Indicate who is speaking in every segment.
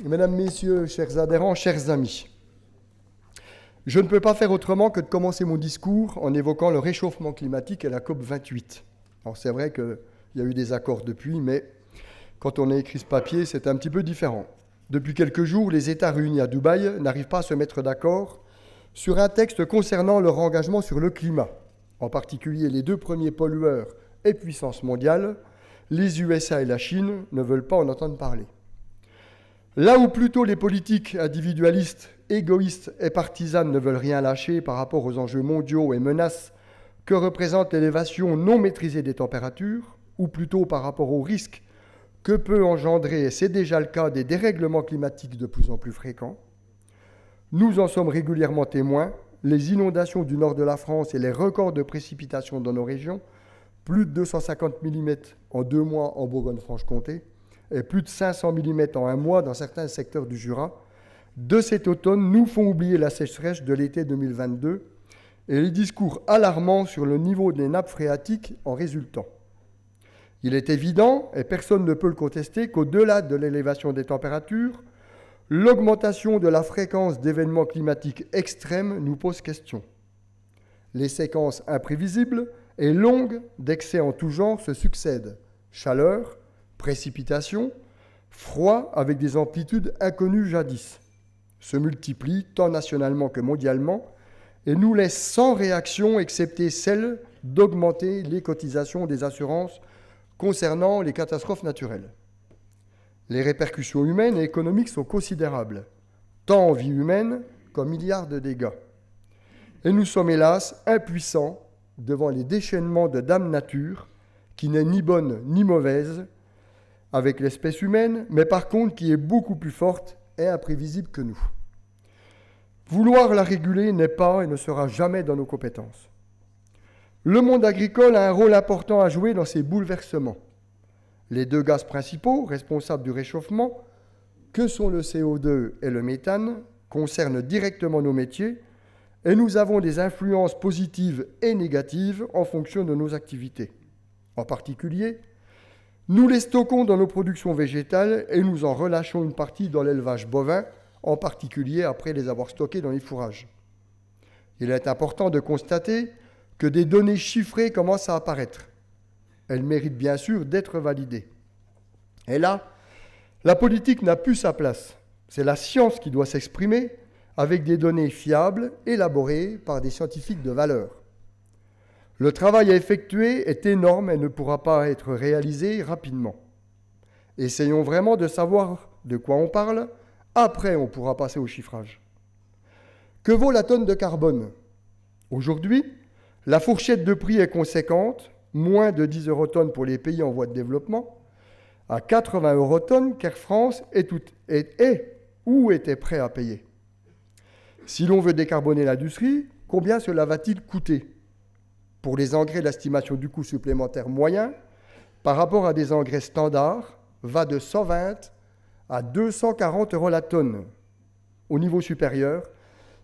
Speaker 1: Mesdames, Messieurs, chers adhérents, chers amis, je ne peux pas faire autrement que de commencer mon discours en évoquant le réchauffement climatique et la COP28. Alors c'est vrai qu'il y a eu des accords depuis, mais quand on a écrit ce papier, c'est un petit peu différent. Depuis quelques jours, les États réunis à Dubaï n'arrivent pas à se mettre d'accord sur un texte concernant leur engagement sur le climat. En particulier, les deux premiers pollueurs et puissances mondiales, les USA et la Chine, ne veulent pas en entendre parler. Là où plutôt les politiques individualistes, égoïstes et partisanes ne veulent rien lâcher par rapport aux enjeux mondiaux et menaces que représente l'élévation non maîtrisée des températures, ou plutôt par rapport aux risques que peut engendrer, et c'est déjà le cas, des dérèglements climatiques de plus en plus fréquents, nous en sommes régulièrement témoins. Les inondations du nord de la France et les records de précipitations dans nos régions, plus de 250 mm en 2 mois en Bourgogne-Franche-Comté, et plus de 500 mm en 1 mois dans certains secteurs du Jura, de cet automne nous font oublier la sécheresse de l'été 2022 et les discours alarmants sur le niveau des nappes phréatiques en résultant. Il est évident, et personne ne peut le contester, qu'au-delà de l'élévation des températures, l'augmentation de la fréquence d'événements climatiques extrêmes nous pose question. Les séquences imprévisibles et longues d'excès en tout genre se succèdent. Chaleur, précipitations, froid avec des amplitudes inconnues jadis, se multiplient tant nationalement que mondialement et nous laissent sans réaction, excepté celle d'augmenter les cotisations des assurances concernant les catastrophes naturelles. Les répercussions humaines et économiques sont considérables, tant en vie humaine qu'en milliards de dégâts. Et nous sommes hélas impuissants devant les déchaînements de Dame Nature, qui n'est ni bonne ni mauvaise avec l'espèce humaine, mais par contre qui est beaucoup plus forte et imprévisible que nous. Vouloir la réguler n'est pas et ne sera jamais dans nos compétences. Le monde agricole a un rôle important à jouer dans ces bouleversements. Les deux gaz principaux responsables du réchauffement, que sont le CO2 et le méthane, concernent directement nos métiers et nous avons des influences positives et négatives en fonction de nos activités. En particulier, nous les stockons dans nos productions végétales et nous en relâchons une partie dans l'élevage bovin, en particulier après les avoir stockés dans les fourrages. Il est important de constater que des données chiffrées commencent à apparaître. Elles méritent bien sûr d'être validées. Et là, la politique n'a plus sa place. C'est la science qui doit s'exprimer avec des données fiables, élaborées par des scientifiques de valeur. Le travail à effectuer est énorme et ne pourra pas être réalisé rapidement. Essayons vraiment de savoir de quoi on parle, après on pourra passer au chiffrage. Que vaut la tonne de carbone ? Aujourd'hui, la fourchette de prix est conséquente, moins de 10 eurotonnes pour les pays en voie de développement, à 80 eurotonnes qu'Air France est ou était prêt à payer. Si l'on veut décarboner l'industrie, combien cela va-t-il coûter ? Pour les engrais, l'estimation du coût supplémentaire moyen par rapport à des engrais standards va de 120 à 240 euros la tonne. Au niveau supérieur,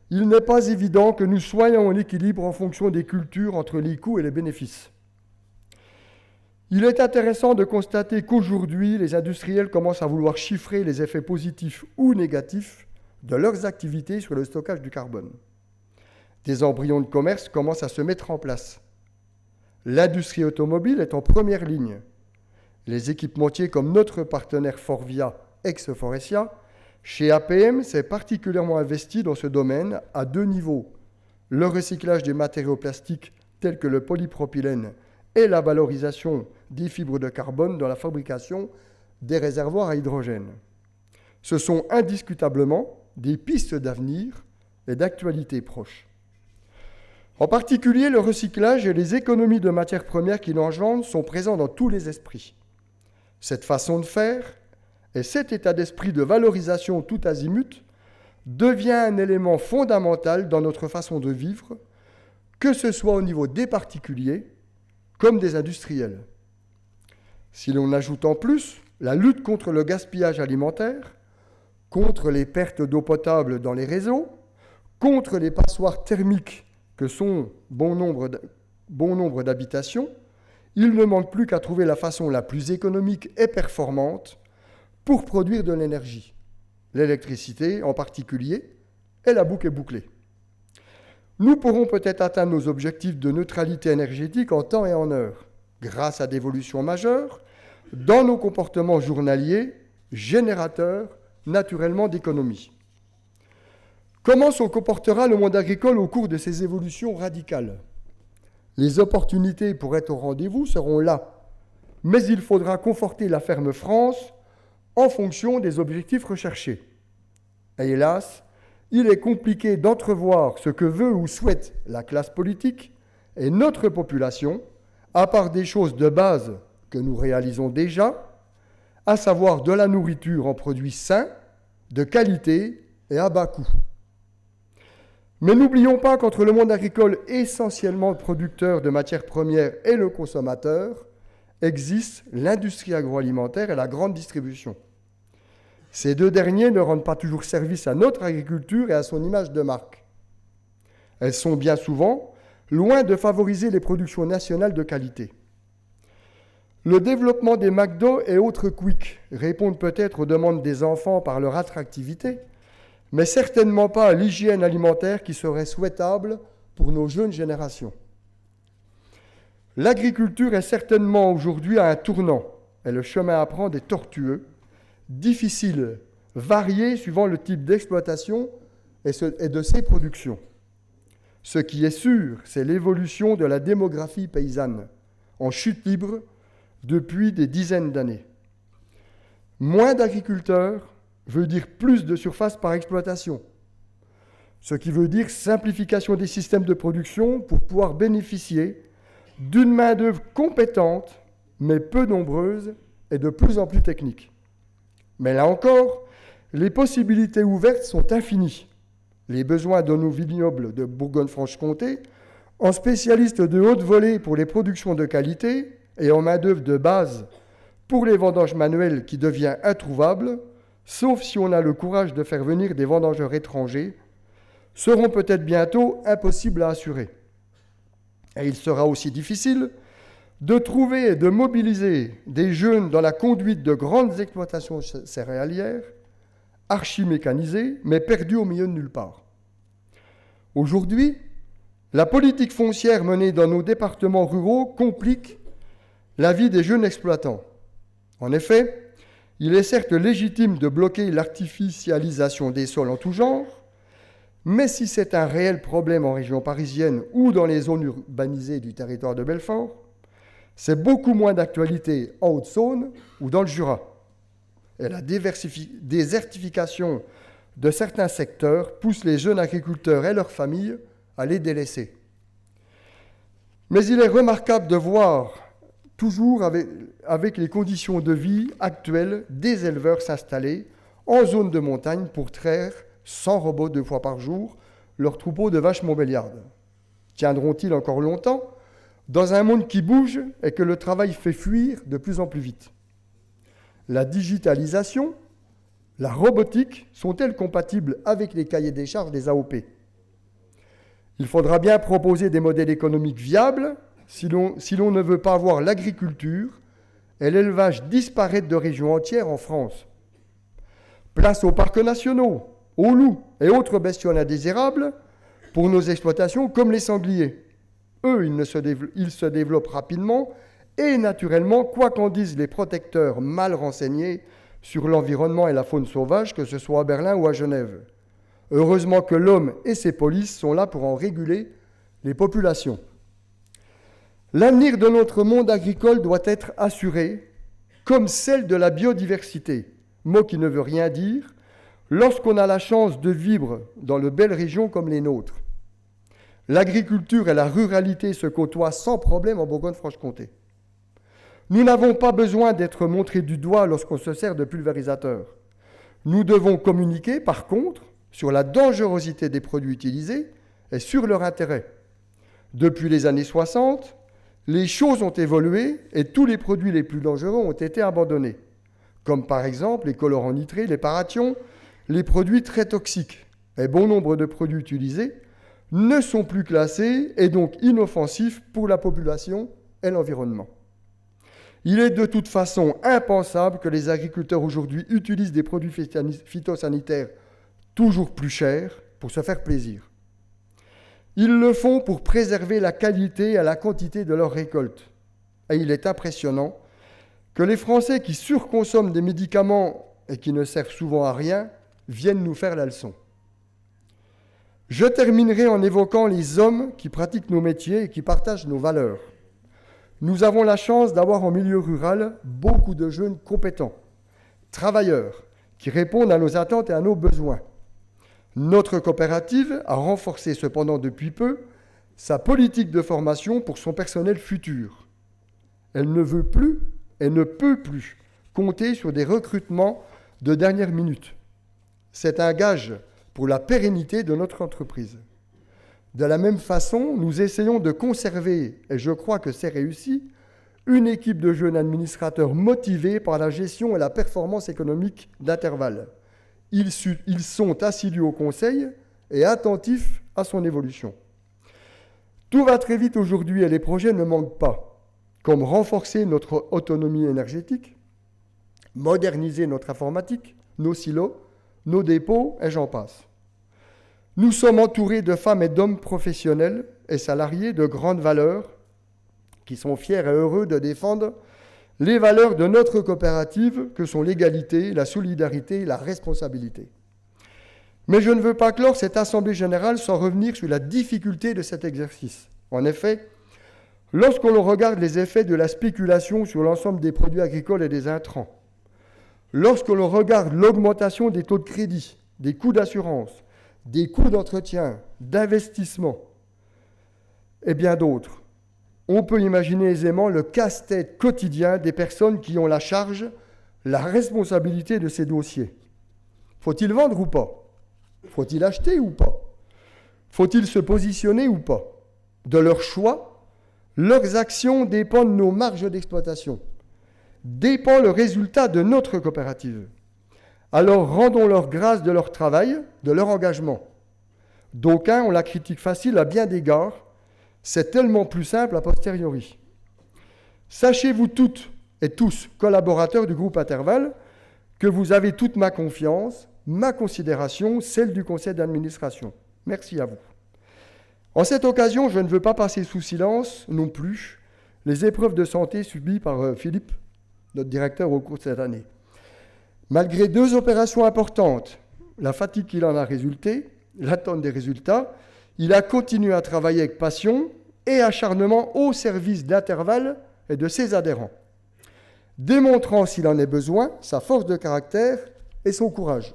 Speaker 1: il n'est pas évident que nous soyons en équilibre en fonction des cultures entre les coûts et les bénéfices. Il est intéressant de constater qu'aujourd'hui, les industriels commencent à vouloir chiffrer les effets positifs ou négatifs de leurs activités sur le stockage du carbone. Des embryons de commerce commencent à se mettre en place. L'industrie automobile est en première ligne. Les équipementiers comme notre partenaire Forvia, ex-Forestia, chez APM, s'est particulièrement investi dans ce domaine à 2 niveaux. Le recyclage des matériaux plastiques tels que le polypropylène et la valorisation des fibres de carbone dans la fabrication des réservoirs à hydrogène. Ce sont indiscutablement des pistes d'avenir et d'actualité proche. En particulier, le recyclage et les économies de matières premières qu'il engendre sont présents dans tous les esprits. Cette façon de faire et cet état d'esprit de valorisation tout azimut devient un élément fondamental dans notre façon de vivre, que ce soit au niveau des particuliers comme des industriels. Si l'on ajoute en plus la lutte contre le gaspillage alimentaire, contre les pertes d'eau potable dans les réseaux, contre les passoires thermiques que sont bon nombre d'habitations, il ne manque plus qu'à trouver la façon la plus économique et performante pour produire de l'énergie. l'électricité en particulier, et la boucle est bouclée. Nous pourrons peut-être atteindre nos objectifs de neutralité énergétique en temps et en heure, grâce à d'évolutions majeures dans nos comportements journaliers, générateurs naturellement d'économie. Comment se comportera le monde agricole au cours de ces évolutions radicales ? Les opportunités pour être au rendez-vous seront là, mais il faudra conforter la ferme France en fonction des objectifs recherchés. Et hélas, il est compliqué d'entrevoir ce que veut ou souhaite la classe politique et notre population, à part des choses de base que nous réalisons déjà, à savoir de la nourriture en produits sains, de qualité et à bas coût. Mais n'oublions pas qu'entre le monde agricole essentiellement producteur de matières premières et le consommateur, existe l'industrie agroalimentaire et la grande distribution. Ces deux derniers ne rendent pas toujours service à notre agriculture et à son image de marque. Elles sont bien souvent loin de favoriser les productions nationales de qualité. Le développement des McDo et autres Quick répondent peut-être aux demandes des enfants par leur attractivité, mais certainement pas à l'hygiène alimentaire qui serait souhaitable pour nos jeunes générations. L'agriculture est certainement aujourd'hui à un tournant, et le chemin à prendre est tortueux, difficile, varié suivant le type d'exploitation et de ses productions. Ce qui est sûr, c'est l'évolution de la démographie paysanne, en chute libre depuis des dizaines d'années. Moins d'agriculteurs veut dire plus de surface par exploitation, ce qui veut dire simplification des systèmes de production pour pouvoir bénéficier d'une main-d'œuvre compétente, mais peu nombreuse et de plus en plus technique. Mais là encore, les possibilités ouvertes sont infinies. Les besoins de nos vignobles de Bourgogne-Franche-Comté, en spécialistes de haute volée pour les productions de qualité et en main-d'œuvre de base pour les vendanges manuelles qui devient introuvable, sauf si on a le courage de faire venir des vendangeurs étrangers, seront peut-être bientôt impossibles à assurer. Et il sera aussi difficile de trouver et de mobiliser des jeunes dans la conduite de grandes exploitations céréalières, archi-mécanisées, mais perdues au milieu de nulle part. Aujourd'hui, la politique foncière menée dans nos départements ruraux complique la vie des jeunes exploitants. En effet, il est certes légitime de bloquer l'artificialisation des sols en tout genre, mais si c'est un réel problème en région parisienne ou dans les zones urbanisées du territoire de Belfort, c'est beaucoup moins d'actualité en Haute-Saône ou dans le Jura. Et la désertification de certains secteurs pousse les jeunes agriculteurs et leurs familles à les délaisser. Mais il est remarquable de voir, toujours avec les conditions de vie actuelles, des éleveurs s'installer en zone de montagne pour traire, sans robot 2 fois par jour, leurs troupeaux de vaches montbéliardes. Tiendront-ils encore longtemps dans un monde qui bouge et que le travail fait fuir de plus en plus vite? La digitalisation, la robotique sont-elles compatibles avec les cahiers des charges des AOP? Il faudra bien proposer des modèles économiques viables si l'on ne veut pas voir l'agriculture et l'élevage disparaître de régions entières en France. Place aux parcs nationaux, aux loups et autres bestioles indésirables pour nos exploitations comme les sangliers. Eux, ils se développent rapidement et naturellement, quoi qu'en disent les protecteurs mal renseignés sur l'environnement et la faune sauvage, que ce soit à Berlin ou à Genève. Heureusement que l'homme et ses polices sont là pour en réguler les populations. L'avenir de notre monde agricole doit être assuré, comme celle de la biodiversité, mot qui ne veut rien dire, lorsqu'on a la chance de vivre dans de belles régions comme les nôtres. L'agriculture et la ruralité se côtoient sans problème en Bourgogne-Franche-Comté. Nous n'avons pas besoin d'être montrés du doigt lorsqu'on se sert de pulvérisateur. Nous devons communiquer, par contre, sur la dangerosité des produits utilisés et sur leur intérêt. Depuis les années 60, les choses ont évolué et tous les produits les plus dangereux ont été abandonnés, comme par exemple les colorants nitrés, les parathions, les produits très toxiques. Et bon nombre de produits utilisés ne sont plus classés et donc inoffensifs pour la population et l'environnement. Il est de toute façon impensable que les agriculteurs aujourd'hui utilisent des produits phytosanitaires toujours plus chers pour se faire plaisir. Ils le font pour préserver la qualité et la quantité de leurs récoltes. Et il est impressionnant que les Français qui surconsomment des médicaments et qui ne servent souvent à rien viennent nous faire la leçon. Je terminerai en évoquant les hommes qui pratiquent nos métiers et qui partagent nos valeurs. Nous avons la chance d'avoir en milieu rural beaucoup de jeunes compétents, travailleurs, qui répondent à nos attentes et à nos besoins. Notre coopérative a renforcé cependant depuis peu sa politique de formation pour son personnel futur. Elle ne veut plus et ne peut plus compter sur des recrutements de dernière minute. C'est un gage pour la pérennité de notre entreprise. De la même façon, nous essayons de conserver, et je crois que c'est réussi, une équipe de jeunes administrateurs motivés par la gestion et la performance économique d'Intervalle. Ils sont assidus au conseil et attentifs à son évolution. Tout va très vite aujourd'hui et les projets ne manquent pas, comme renforcer notre autonomie énergétique, moderniser notre informatique, nos silos, nos dépôts, et j'en passe. Nous sommes entourés de femmes et d'hommes professionnels et salariés de grande valeur qui sont fiers et heureux de défendre les valeurs de notre coopérative que sont l'égalité, la solidarité et la responsabilité. Mais je ne veux pas clore cette assemblée générale sans revenir sur la difficulté de cet exercice. En effet, lorsque l'on regarde les effets de la spéculation sur l'ensemble des produits agricoles et des intrants, lorsque l'on regarde l'augmentation des taux de crédit, des coûts d'assurance, des coûts d'entretien, d'investissement et bien d'autres, on peut imaginer aisément le casse-tête quotidien des personnes qui ont la charge, la responsabilité de ces dossiers. Faut-il vendre ou pas? Faut-il acheter ou pas? Faut-il se positionner ou pas? De leurs choix, leurs actions dépendent de nos marges d'exploitation, dépend le résultat de notre coopérative. Alors rendons-leur grâce de leur travail, de leur engagement. D'aucuns ont la critique facile à bien d'égards. C'est tellement plus simple a posteriori. Sachez-vous toutes et tous, collaborateurs du groupe Intervalle, que vous avez toute ma confiance, ma considération, celle du conseil d'administration. Merci à vous. En cette occasion, je ne veux pas passer sous silence non plus les épreuves de santé subies par Philippe, notre directeur au cours de cette année. Malgré 2 opérations importantes, la fatigue qu'il en a résulté, l'attente des résultats, il a continué à travailler avec passion et acharnement au service d'Intervalle et de ses adhérents, démontrant, s'il en est besoin, sa force de caractère et son courage.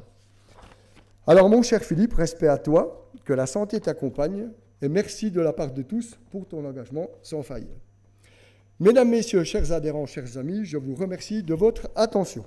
Speaker 1: Alors, mon cher Philippe, respect à toi, que la santé t'accompagne, et merci de la part de tous pour ton engagement sans faille. Mesdames, Messieurs, chers adhérents, chers amis, je vous remercie de votre attention.